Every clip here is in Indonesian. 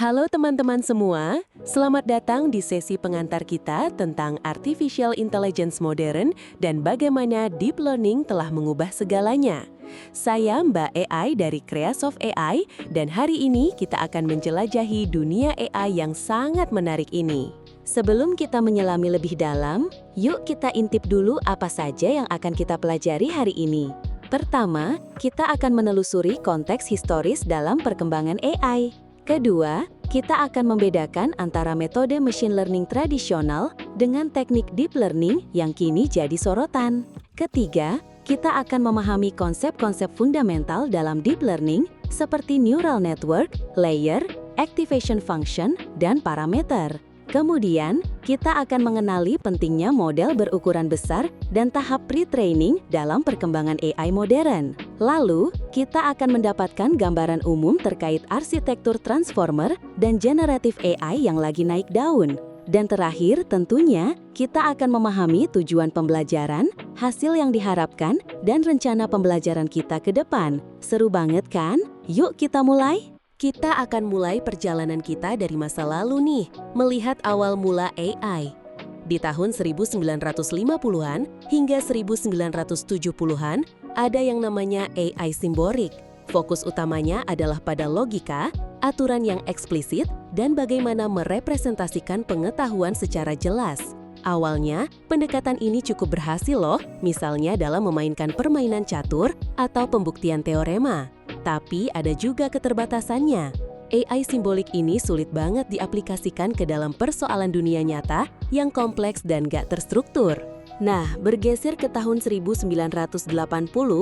Halo teman-teman semua, selamat datang di sesi pengantar kita tentang Artificial Intelligence modern dan bagaimana Deep Learning telah mengubah segalanya. Saya Mbak AI dari Creasoft AI dan hari ini kita akan menjelajahi dunia AI yang sangat menarik ini. Sebelum kita menyelami lebih dalam, yuk kita intip dulu apa saja yang akan kita pelajari hari ini. Pertama, kita akan menelusuri konteks historis dalam perkembangan AI. Kedua, kita akan membedakan antara metode machine learning tradisional dengan teknik deep learning yang kini jadi sorotan. Ketiga, kita akan memahami konsep-konsep fundamental dalam deep learning seperti neural network, layer, activation function, dan parameter. Kemudian, kita akan mengenali pentingnya model berukuran besar dan tahap pre-training dalam perkembangan AI modern. Lalu, kita akan mendapatkan gambaran umum terkait arsitektur transformer dan generative AI yang lagi naik daun. Dan terakhir, tentunya, kita akan memahami tujuan pembelajaran, hasil yang diharapkan, dan rencana pembelajaran kita ke depan. Seru banget kan? Yuk kita mulai! Kita akan mulai perjalanan kita dari masa lalu nih, melihat awal mula AI. Di tahun 1950-an hingga 1970-an, ada yang namanya AI simbolik. Fokus utamanya adalah pada logika, aturan yang eksplisit, dan bagaimana merepresentasikan pengetahuan secara jelas. Awalnya, pendekatan ini cukup berhasil loh, misalnya dalam memainkan permainan catur atau pembuktian teorema. Tapi ada juga keterbatasannya. AI simbolik ini sulit banget diaplikasikan ke dalam persoalan dunia nyata yang kompleks dan gak terstruktur. Nah, bergeser ke tahun 1980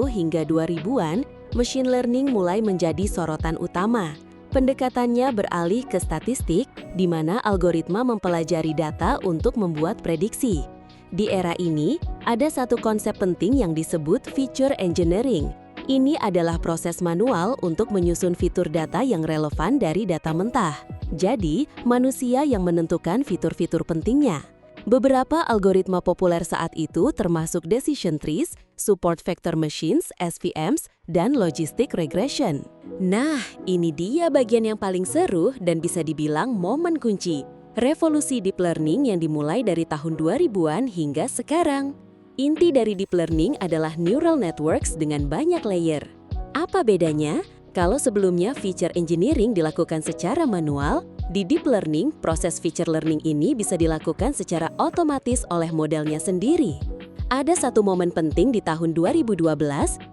hingga 2000-an, machine learning mulai menjadi sorotan utama. Pendekatannya beralih ke statistik, di mana algoritma mempelajari data untuk membuat prediksi. Di era ini, ada satu konsep penting yang disebut feature engineering. Ini adalah proses manual untuk menyusun fitur data yang relevan dari data mentah. Jadi, manusia yang menentukan fitur-fitur pentingnya. Beberapa algoritma populer saat itu termasuk decision trees, support vector machines, SVMs, dan logistic regression. Nah, ini dia bagian yang paling seru dan bisa dibilang momen kunci. Revolusi deep learning yang dimulai dari tahun 2000-an hingga sekarang. Inti dari deep learning adalah neural networks dengan banyak layer. Apa bedanya? Kalau sebelumnya feature engineering dilakukan secara manual, di deep learning, proses feature learning ini bisa dilakukan secara otomatis oleh modelnya sendiri. Ada satu momen penting di tahun 2012,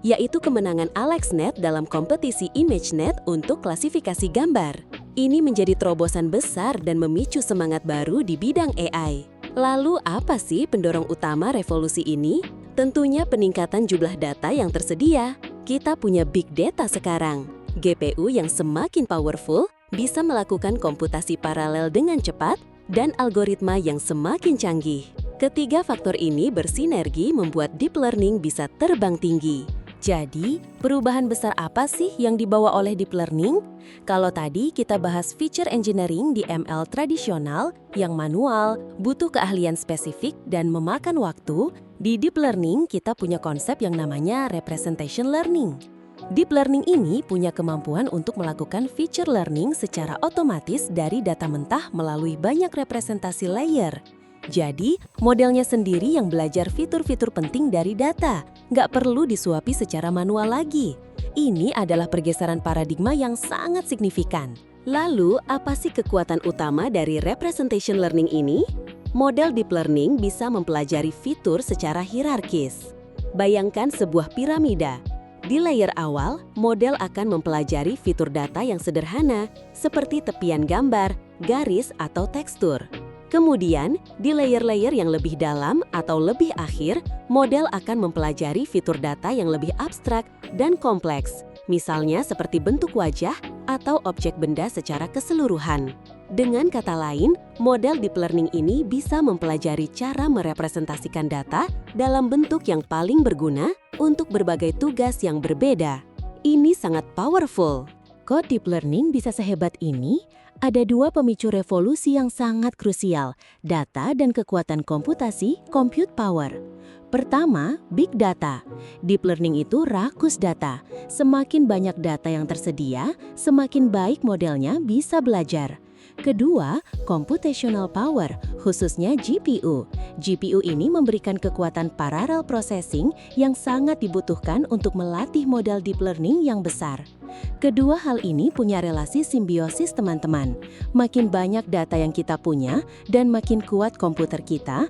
yaitu kemenangan AlexNet dalam kompetisi ImageNet untuk klasifikasi gambar. Ini menjadi terobosan besar dan memicu semangat baru di bidang AI. Lalu apa sih pendorong utama revolusi ini? Tentunya peningkatan jumlah data yang tersedia. Kita punya big data sekarang. GPU yang semakin powerful bisa melakukan komputasi paralel dengan cepat dan algoritma yang semakin canggih. Ketiga faktor ini bersinergi membuat deep learning bisa terbang tinggi. Jadi, perubahan besar apa sih yang dibawa oleh deep learning? Kalau tadi kita bahas feature engineering di ML tradisional yang manual, butuh keahlian spesifik dan memakan waktu, di deep learning kita punya konsep yang namanya representation learning. Deep learning ini punya kemampuan untuk melakukan feature learning secara otomatis dari data mentah melalui banyak representasi layer. Jadi, modelnya sendiri yang belajar fitur-fitur penting dari data, nggak perlu disuapi secara manual lagi. Ini adalah pergeseran paradigma yang sangat signifikan. Lalu, apa sih kekuatan utama dari representation learning ini? Model deep learning bisa mempelajari fitur secara hierarkis. Bayangkan sebuah piramida. Di layer awal, model akan mempelajari fitur data yang sederhana, seperti tepian gambar, garis, atau tekstur. Kemudian, di layer-layer yang lebih dalam atau lebih akhir, model akan mempelajari fitur data yang lebih abstrak dan kompleks, misalnya seperti bentuk wajah atau objek benda secara keseluruhan. Dengan kata lain, model deep learning ini bisa mempelajari cara merepresentasikan data dalam bentuk yang paling berguna untuk berbagai tugas yang berbeda. Ini sangat powerful. Kok deep learning bisa sehebat ini? Ada dua pemicu revolusi yang sangat krusial, data dan kekuatan komputasi, compute power. Pertama, big data. Deep learning itu rakus data. Semakin banyak data yang tersedia, semakin baik modelnya bisa belajar. Kedua, computational power, khususnya GPU. GPU ini memberikan kekuatan parallel processing yang sangat dibutuhkan untuk melatih model deep learning yang besar. Kedua hal ini punya relasi simbiosis teman-teman. Makin banyak data yang kita punya dan makin kuat komputer kita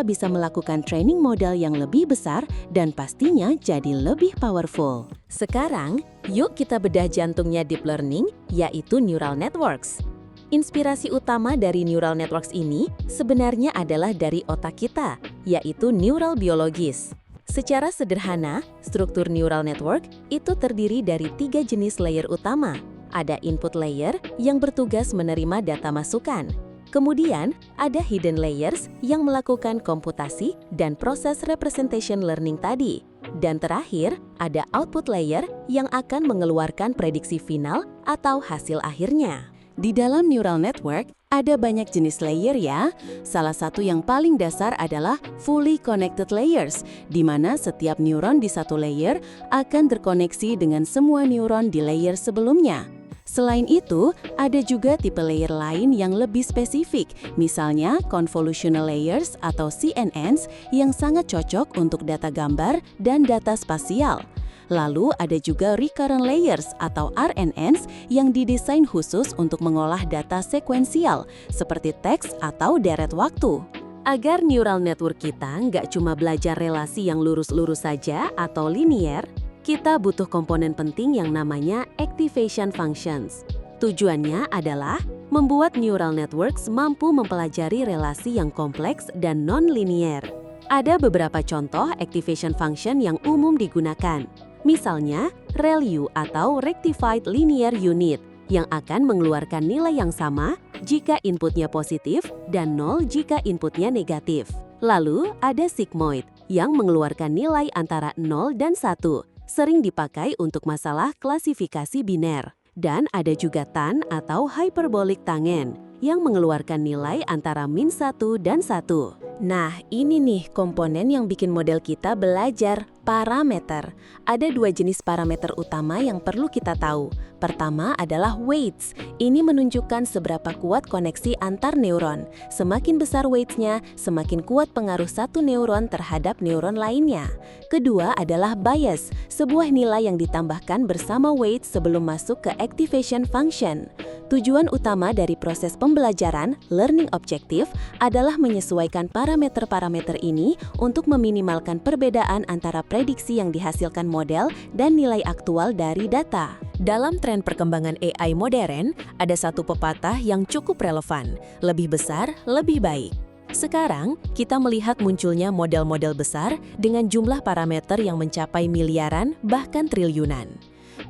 bisa melakukan training model yang lebih besar dan pastinya jadi lebih powerful. Sekarang, yuk kita bedah jantungnya deep learning, yaitu neural networks. Inspirasi utama dari neural networks ini sebenarnya adalah dari otak kita, yaitu neural biologis. Secara sederhana, struktur neural network itu terdiri dari 3 jenis layer utama. Ada input layer yang bertugas menerima data masukan. Kemudian, ada hidden layers yang melakukan komputasi dan proses representation learning tadi. Dan terakhir, ada output layer yang akan mengeluarkan prediksi final atau hasil akhirnya. Di dalam neural network, ada banyak jenis layer ya. Salah satu yang paling dasar adalah fully connected layers, di mana setiap neuron di satu layer akan terkoneksi dengan semua neuron di layer sebelumnya. Selain itu, ada juga tipe layer lain yang lebih spesifik, misalnya convolutional layers atau CNNs yang sangat cocok untuk data gambar dan data spasial. Lalu ada juga recurrent layers atau RNNs yang didesain khusus untuk mengolah data sekuensial seperti teks atau deret waktu. Agar neural network kita nggak cuma belajar relasi yang lurus-lurus saja atau linear, kita butuh komponen penting yang namanya activation functions. Tujuannya adalah membuat neural networks mampu mempelajari relasi yang kompleks dan non-linear. Ada beberapa contoh activation function yang umum digunakan. Misalnya, ReLU atau Rectified Linear Unit yang akan mengeluarkan nilai yang sama jika inputnya positif dan 0 jika inputnya negatif. Lalu, ada sigmoid yang mengeluarkan nilai antara 0 dan 1, sering dipakai untuk masalah klasifikasi biner. Dan ada juga tan atau hyperbolic tangent yang mengeluarkan nilai antara -1 dan 1. Nah, ini nih komponen yang bikin model kita belajar, parameter. Ada 2 jenis parameter utama yang perlu kita tahu. Pertama adalah weights. Ini menunjukkan seberapa kuat koneksi antar neuron. Semakin besar weights-nya, semakin kuat pengaruh satu neuron terhadap neuron lainnya. Kedua adalah bias, sebuah nilai yang ditambahkan bersama weights sebelum masuk ke activation function. Tujuan utama dari proses pembelajaran, learning objective, adalah menyesuaikan parameter-parameter ini untuk meminimalkan perbedaan antara prediksi yang dihasilkan model dan nilai aktual dari data. Dalam tren perkembangan AI modern, ada satu pepatah yang cukup relevan, lebih besar, lebih baik. Sekarang, kita melihat munculnya model-model besar dengan jumlah parameter yang mencapai miliaran, bahkan triliunan.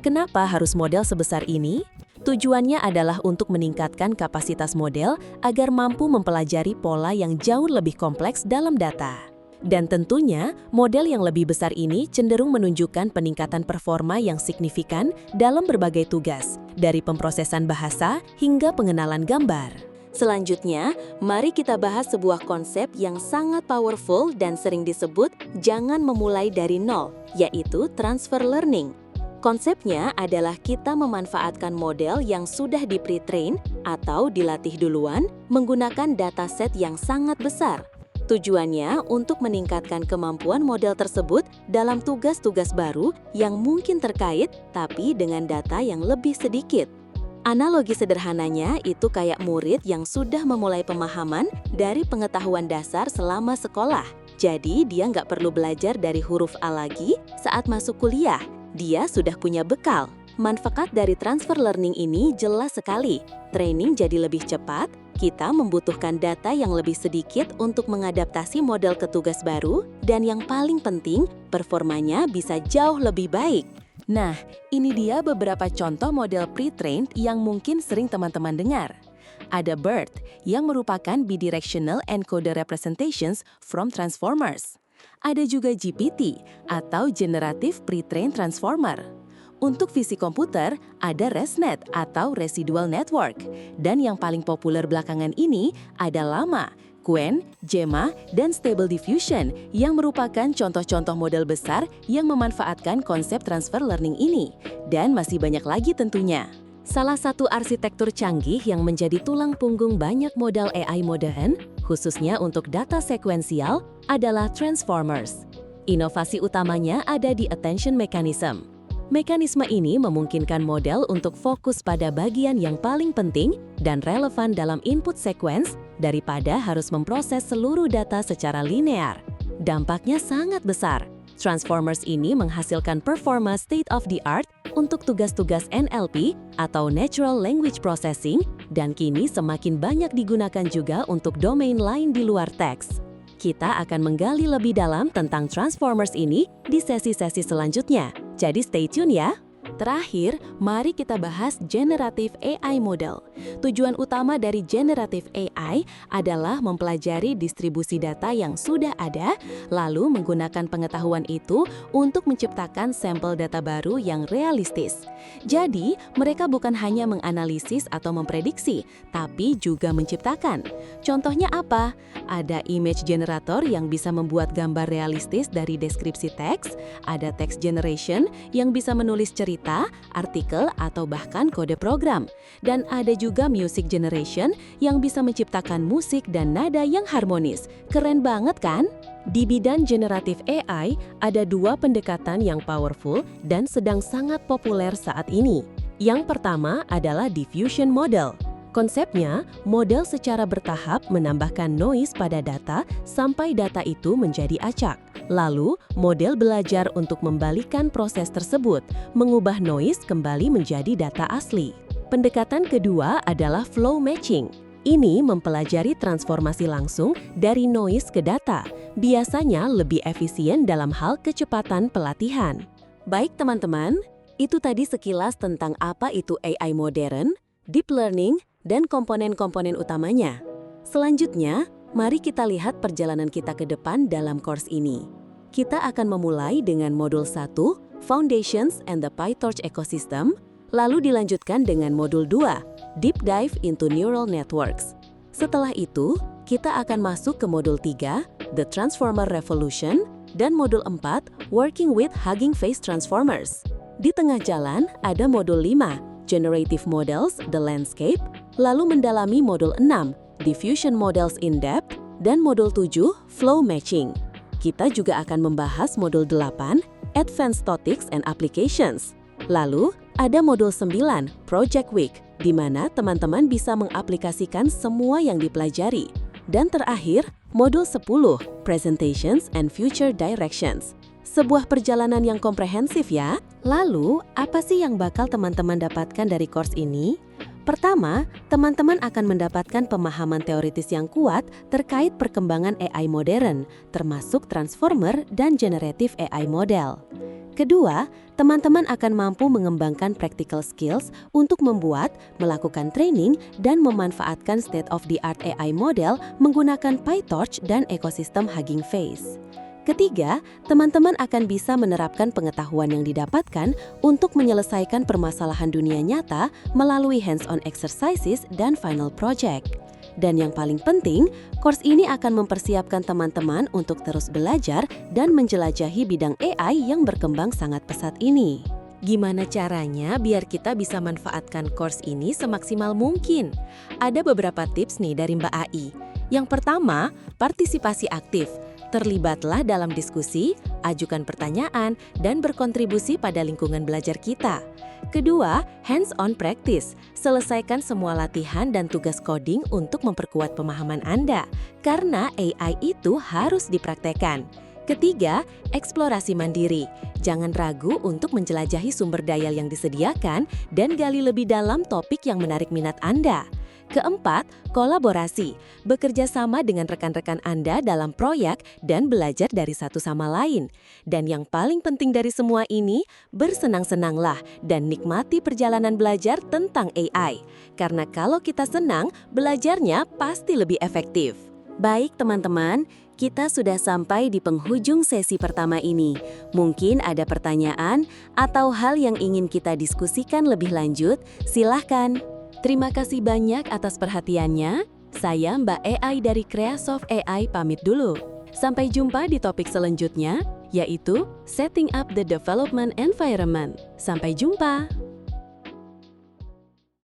Kenapa harus model sebesar ini? Tujuannya adalah untuk meningkatkan kapasitas model agar mampu mempelajari pola yang jauh lebih kompleks dalam data. Dan tentunya, model yang lebih besar ini cenderung menunjukkan peningkatan performa yang signifikan dalam berbagai tugas, dari pemrosesan bahasa hingga pengenalan gambar. Selanjutnya, mari kita bahas sebuah konsep yang sangat powerful dan sering disebut jangan memulai dari nol, yaitu transfer learning. Konsepnya adalah kita memanfaatkan model yang sudah di-pre-train atau dilatih duluan menggunakan dataset yang sangat besar. Tujuannya untuk meningkatkan kemampuan model tersebut dalam tugas-tugas baru yang mungkin terkait tapi dengan data yang lebih sedikit. Analogi sederhananya itu kayak murid yang sudah memulai pemahaman dari pengetahuan dasar selama sekolah. Jadi dia nggak perlu belajar dari huruf A lagi saat masuk kuliah. Dia sudah punya bekal. Manfaat dari transfer learning ini jelas sekali. Training jadi lebih cepat, kita membutuhkan data yang lebih sedikit untuk mengadaptasi model ke tugas baru, dan yang paling penting, performanya bisa jauh lebih baik. Nah, ini dia beberapa contoh model pre-trained yang mungkin sering teman-teman dengar. Ada BERT, yang merupakan bidirectional encoder representations from transformers. Ada juga GPT, atau Generative Pre-trained Transformer. Untuk visi komputer, ada ResNet atau Residual Network. Dan yang paling populer belakangan ini ada Llama, Qwen, Gemma, dan Stable Diffusion yang merupakan contoh-contoh model besar yang memanfaatkan konsep transfer learning ini. Dan masih banyak lagi tentunya. Salah satu arsitektur canggih yang menjadi tulang punggung banyak model AI modern, khususnya untuk data sekuensial, adalah Transformers. Inovasi utamanya ada di Attention Mechanism. Mekanisme ini memungkinkan model untuk fokus pada bagian yang paling penting dan relevan dalam input sequence daripada harus memproses seluruh data secara linear. Dampaknya sangat besar. Transformers ini menghasilkan performa state-of-the-art untuk tugas-tugas NLP atau Natural Language Processing dan kini semakin banyak digunakan juga untuk domain lain di luar teks. Kita akan menggali lebih dalam tentang Transformers ini di sesi-sesi selanjutnya. Jadi stay tune ya. Terakhir, mari kita bahas Generative AI Model. Tujuan utama dari Generative AI adalah mempelajari distribusi data yang sudah ada, lalu menggunakan pengetahuan itu untuk menciptakan sampel data baru yang realistis. Jadi, mereka bukan hanya menganalisis atau memprediksi, tapi juga menciptakan. Contohnya apa? Ada image generator yang bisa membuat gambar realistis dari deskripsi teks, ada text generation yang bisa menulis cerita, artikel, atau bahkan kode program. Dan ada juga music generation yang bisa menciptakan musik dan nada yang harmonis. Keren banget kan? Di bidang generative AI, ada dua pendekatan yang powerful dan sedang sangat populer saat ini. Yang pertama adalah diffusion model. Konsepnya, model secara bertahap menambahkan noise pada data sampai data itu menjadi acak. Lalu, model belajar untuk membalikan proses tersebut, mengubah noise kembali menjadi data asli. Pendekatan kedua adalah flow matching. Ini mempelajari transformasi langsung dari noise ke data, biasanya lebih efisien dalam hal kecepatan pelatihan. Baik teman-teman, itu tadi sekilas tentang apa itu AI modern, deep learning, dan komponen-komponen utamanya. Selanjutnya, mari kita lihat perjalanan kita ke depan dalam course ini. Kita akan memulai dengan modul 1, Foundations and the PyTorch Ecosystem, lalu dilanjutkan dengan modul 2, Deep Dive into Neural Networks. Setelah itu, kita akan masuk ke modul 3, The Transformer Revolution, dan modul 4, Working with Hugging Face Transformers. Di tengah jalan, ada modul 5, Generative Models, The Landscape, lalu mendalami modul 6, Diffusion Models in Depth, dan modul 7, Flow Matching. Kita juga akan membahas modul 8, Advanced Statistics and Applications. Lalu, ada modul 9, Project Week, di mana teman-teman bisa mengaplikasikan semua yang dipelajari. Dan terakhir, modul 10, Presentations and Future Directions. Sebuah perjalanan yang komprehensif ya. Lalu, apa sih yang bakal teman-teman dapatkan dari course ini? Pertama, teman-teman akan mendapatkan pemahaman teoritis yang kuat terkait perkembangan AI modern, termasuk transformer dan generative AI model. Kedua, teman-teman akan mampu mengembangkan practical skills untuk membuat, melakukan training, dan memanfaatkan state-of-the-art AI model menggunakan PyTorch dan ekosistem Hugging Face. Ketiga, teman-teman akan bisa menerapkan pengetahuan yang didapatkan untuk menyelesaikan permasalahan dunia nyata melalui hands-on exercises dan final project. Dan yang paling penting, course ini akan mempersiapkan teman-teman untuk terus belajar dan menjelajahi bidang AI yang berkembang sangat pesat ini. Gimana caranya biar kita bisa manfaatkan course ini semaksimal mungkin? Ada beberapa tips nih dari Mbak AI. Yang pertama, partisipasi aktif. Terlibatlah dalam diskusi, ajukan pertanyaan, dan berkontribusi pada lingkungan belajar kita. Kedua, hands-on practice. Selesaikan semua latihan dan tugas coding untuk memperkuat pemahaman Anda, karena AI itu harus dipraktekkan. Ketiga, eksplorasi mandiri. Jangan ragu untuk menjelajahi sumber daya yang disediakan dan gali lebih dalam topik yang menarik minat Anda. Keempat, kolaborasi. Bekerja sama dengan rekan-rekan Anda dalam proyek dan belajar dari satu sama lain. Dan yang paling penting dari semua ini, bersenang-senanglah dan nikmati perjalanan belajar tentang AI. Karena kalau kita senang, belajarnya pasti lebih efektif. Baik teman-teman, kita sudah sampai di penghujung sesi pertama ini. Mungkin ada pertanyaan atau hal yang ingin kita diskusikan lebih lanjut, silahkan. Terima kasih banyak atas perhatiannya. Saya Mbak AI dari Creasoft AI pamit dulu. Sampai jumpa di topik selanjutnya, yaitu Setting up the Development Environment. Sampai jumpa!